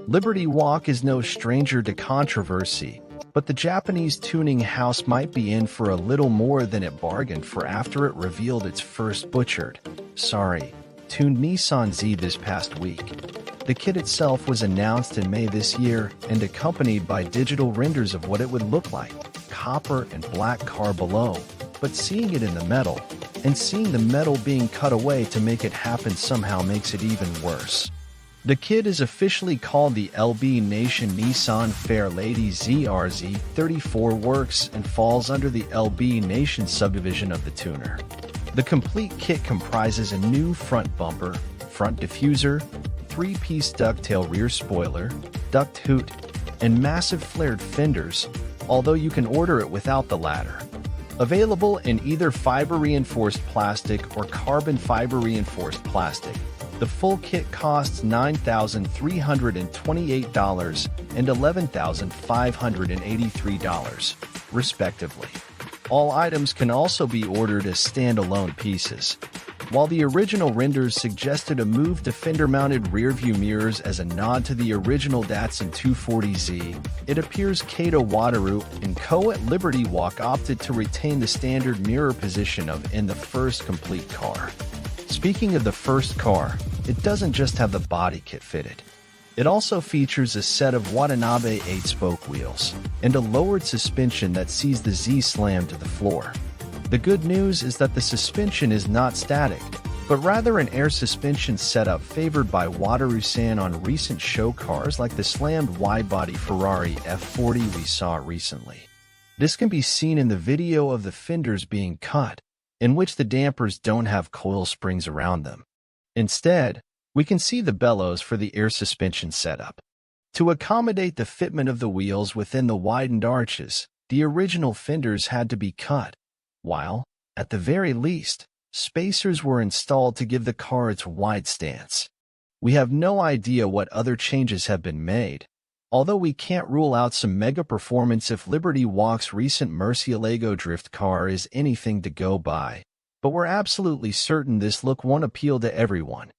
Liberty Walk is no stranger to controversy, but the Japanese tuning house might be in for a little more than it bargained for after it revealed its first tuned Nissan Z this past week. The kit itself was announced in May this year and accompanied by digital renders of what it would look like, copper and black car below, but seeing it in the metal, and seeing the metal being cut away to make it happen somehow makes it even worse. The kit is officially called the LB Nation Nissan Fairlady ZRZ34 Works and falls under the LB Nation subdivision of the tuner. The complete kit comprises a new front bumper, front diffuser, 3-piece ducktail rear spoiler, duct hood, and massive flared fenders, although you can order it without the latter. Available in either fiber-reinforced plastic or carbon fiber-reinforced plastic, the full kit costs $9,328 and $11,583, respectively. All items can also be ordered as standalone pieces. While the original renders suggested a move to fender-mounted rear-view mirrors as a nod to the original Datsun 240Z, it appears Kato Wataru and Co. at Liberty Walk opted to retain the standard mirror position in the first complete car. Speaking of the first car, it doesn't just have the body kit fitted. It also features a set of Watanabe 8-spoke wheels and a lowered suspension that sees the Z slam to the floor. The good news is that the suspension is not static, but rather an air suspension setup favored by Wataru-san on recent show cars like the slammed Widebody Ferrari F40 we saw recently. This can be seen in the video of the fenders being cut, in which the dampers don't have coil springs around them. Instead, we can see the bellows for the air suspension setup. To accommodate the fitment of the wheels within the widened arches, the original fenders had to be cut, while, at the very least, spacers were installed to give the car its wide stance. We have no idea what other changes have been made, although we can't rule out some mega performance if Liberty Walk's recent Murcielago drift car is anything to go by. But we're absolutely certain this look won't appeal to everyone,